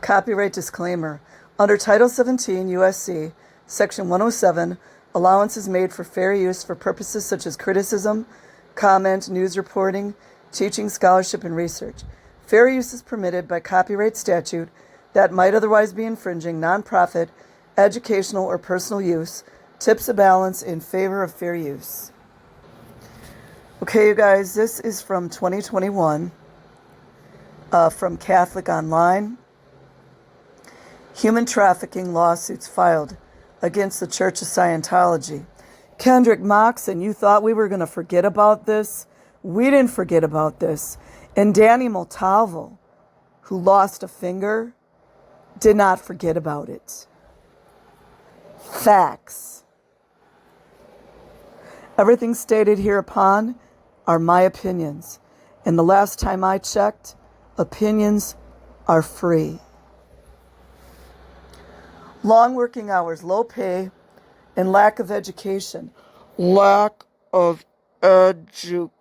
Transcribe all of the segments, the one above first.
Copyright disclaimer. Under Title 17 U.S.C. Section 107, allowance is made for fair use for purposes such as criticism, comment, news reporting, teaching, scholarship, and research. Fair use is permitted by copyright statute that might otherwise be infringing nonprofit, educational, or personal use, tips a balance in favor of fair use. Okay, you guys, this is from 2021 from Catholic Online. Human trafficking lawsuits filed against the Church of Scientology. Kendrick Moxon, you thought we were going to forget about this? We didn't forget about this. And Danny MONTALVO, who lost a finger, did not forget about it. Facts. Everything stated hereupon are my opinions. And the last time I checked, opinions are free. Long working hours, low pay, and lack of education. Lack of education.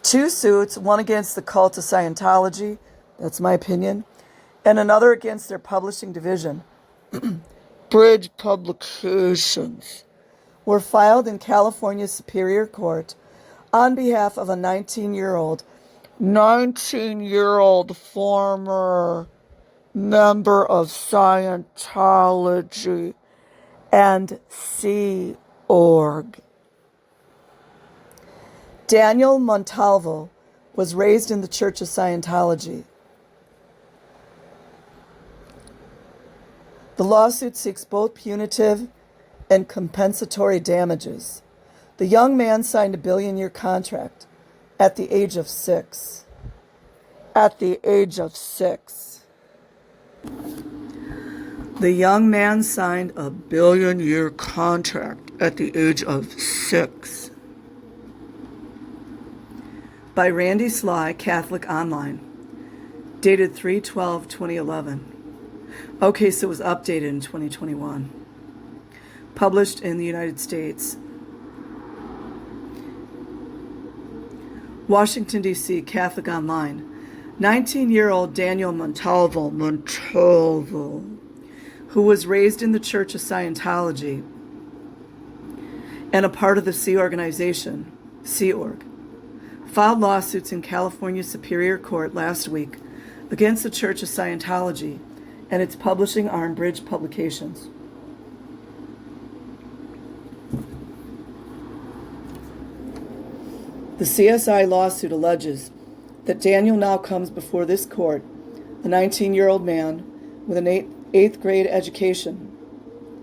Two suits, one against the cult of Scientology, that's my opinion, and another against their publishing division, Bridge Publications, were filed in California Superior Court on behalf of a 19-year-old former member of Scientology and Sea Org. Daniel MONTALVO was raised in the Church of Scientology. The lawsuit seeks both punitive and compensatory damages. The young man signed a billion-year contract at the age of 6. At the age of 6. The young man signed a billion-year contract at the age of 6. By Randy Sly, Catholic Online. Dated 3/12/2011. Okay, so it was updated in 2021. Published in the United States. Washington, D.C., Catholic Online. 19-year-old Daniel MONTALVO, who was raised in the Church of Scientology and a part of the Sea Organization, Sea Org, filed lawsuits in California Superior Court last week against the Church of Scientology and its publishing arm, Bridge Publications. The CSI lawsuit alleges that Daniel now comes before this court, a 19-year-old man with an eighth grade education,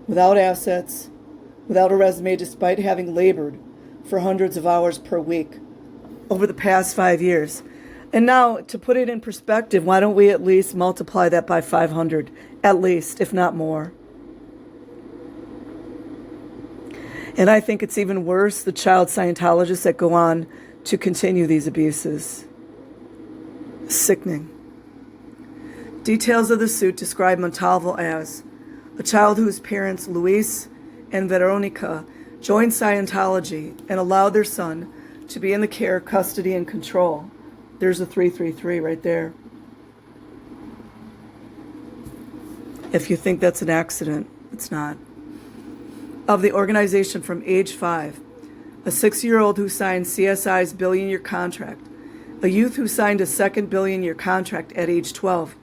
without assets, without a resume, despite having labored for hundreds of hours per week over the past 5 years. And now, to put it in perspective, why don't we at least multiply that by 500, at least, if not more? And I think it's even worse, the child Scientologists that go on to continue these abuses. Sickening. Details of the suit describe MONTALVO as a child whose parents, Luis and Veronica, joined Scientology and allowed their son to be in the care, custody, and control. There's a 333 right there. If you think that's an accident, it's not. Of the organization from age 5, a 6-year-old who signed CSI's billion-year contract, a youth who signed a second billion-year contract at age 12,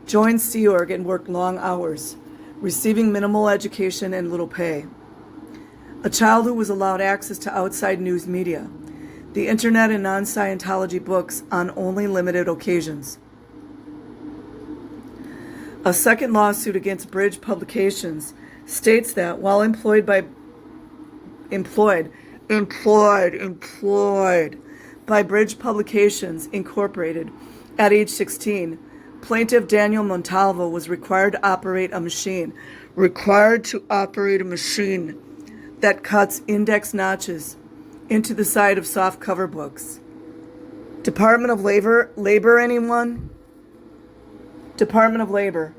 joined Sea Org and worked long hours, receiving minimal education and little pay. A child who was allowed access to outside news media, the internet, and non-Scientology books on only limited occasions. A second lawsuit against Bridge Publications states that while employed by Bridge Publications Incorporated at age 16, plaintiff Daniel MONTALVO was required to operate a machine that cuts index notches into the side of soft cover books. Department of Labor, anyone? Department of Labor.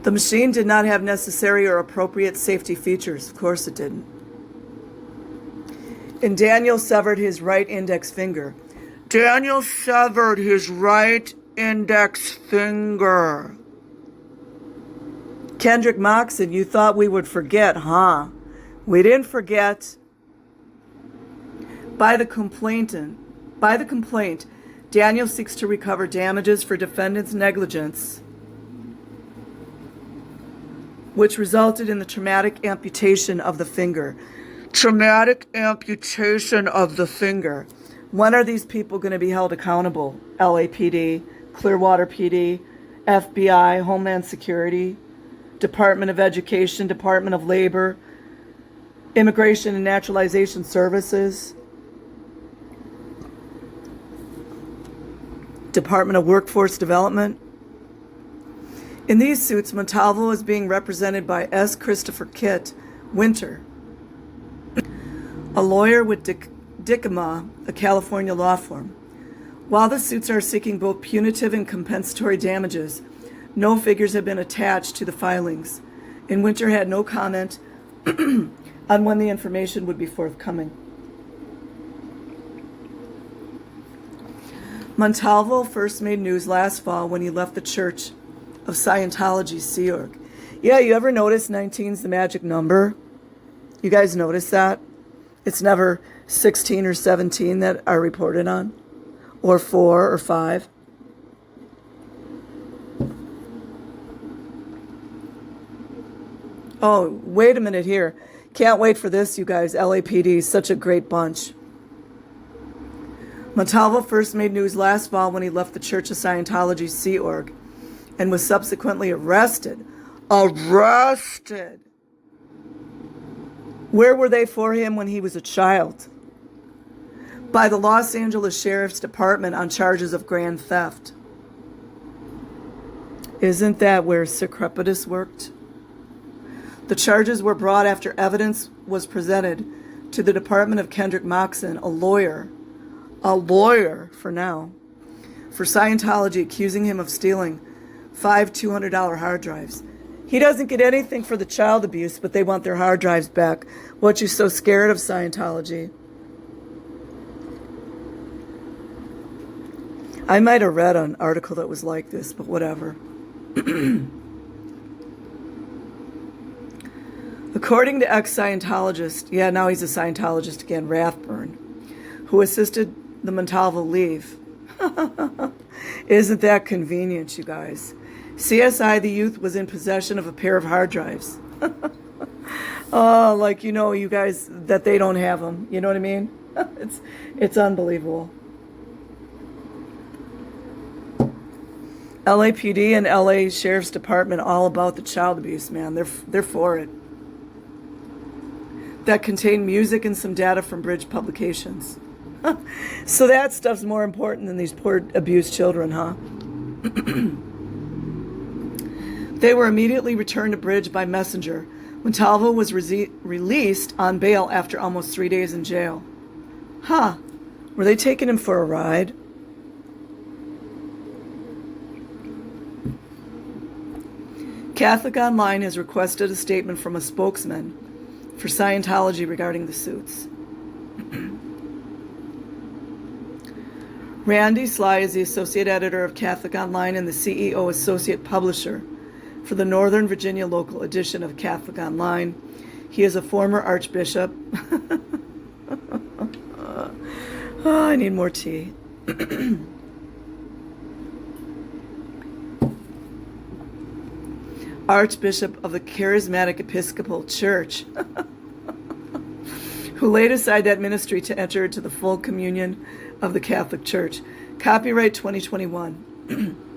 The machine did not have necessary or appropriate safety features. Of course it didn't. And Daniel severed his right index finger. Daniel severed his right index finger. Kendrick Moxon, you thought we would forget, huh? We didn't forget. By the complaint, Daniel seeks to recover damages for defendant's negligence, which resulted in the traumatic amputation of the finger. Traumatic amputation of the finger. When are these people going to be held accountable? LAPD, Clearwater PD, FBI, Homeland Security, Department of Education, Department of Labor, Immigration and Naturalization Services, Department of Workforce Development. In these suits, Montalvo is being represented by S. Christopher Kit Winter, a lawyer with Dicama, a California law firm. While the suits are seeking both punitive and compensatory damages, no figures have been attached to the filings, and Winter had no comment on when the information would be forthcoming. Montalvo first made news last fall when he left the Church of Scientology, Sea Org. Yeah, you ever notice 19's the magic number? You guys notice that? It's never 16 or 17 that are reported on, or 4 or 5. Oh, wait a minute here. Can't wait for this, you guys. LAPD, such a great bunch. Montalvo first made news last fall when he left the Church of Scientology, Sea Org, and was subsequently arrested. Arrested! Where were they for him when he was a child? By the Los Angeles Sheriff's Department on charges of grand theft. Isn't that where Secrepitus worked? The charges were brought after evidence was presented to the department of Kendrick Moxon, a lawyer for now, for Scientology, accusing him of stealing 5 $200 hard drives. He doesn't get anything for the child abuse, but they want their hard drives back. What, you so scared of Scientology? I might have read an article that was like this, but whatever. According to ex-Scientologist, yeah, now he's a Scientologist again, Rathburn, who assisted the Montalvo leave. Isn't that convenient, you guys? CSI, the youth, was in possession of a pair of hard drives. Oh, like, you know, you guys, that they don't have them. You know what I mean? It's unbelievable. LAPD and LA Sheriff's Department, all about the child abuse, man. They're for it. That contain music and some data from Bridge Publications. So that stuff's more important than these poor abused children, huh? They were immediately returned to Bridge by messenger. Montalvo was released on bail after almost 3 days in jail. Huh. Were they taking him for a ride? Catholic Online has requested a statement from a spokesman for Scientology regarding the suits. Randy Sly is the associate editor of Catholic Online and the CEO associate publisher for the Northern Virginia local edition of Catholic Online. He is a former archbishop. Oh, I need more tea. Archbishop of the Charismatic Episcopal Church, who laid aside that ministry to enter into the full communion of the Catholic Church. Copyright 2021.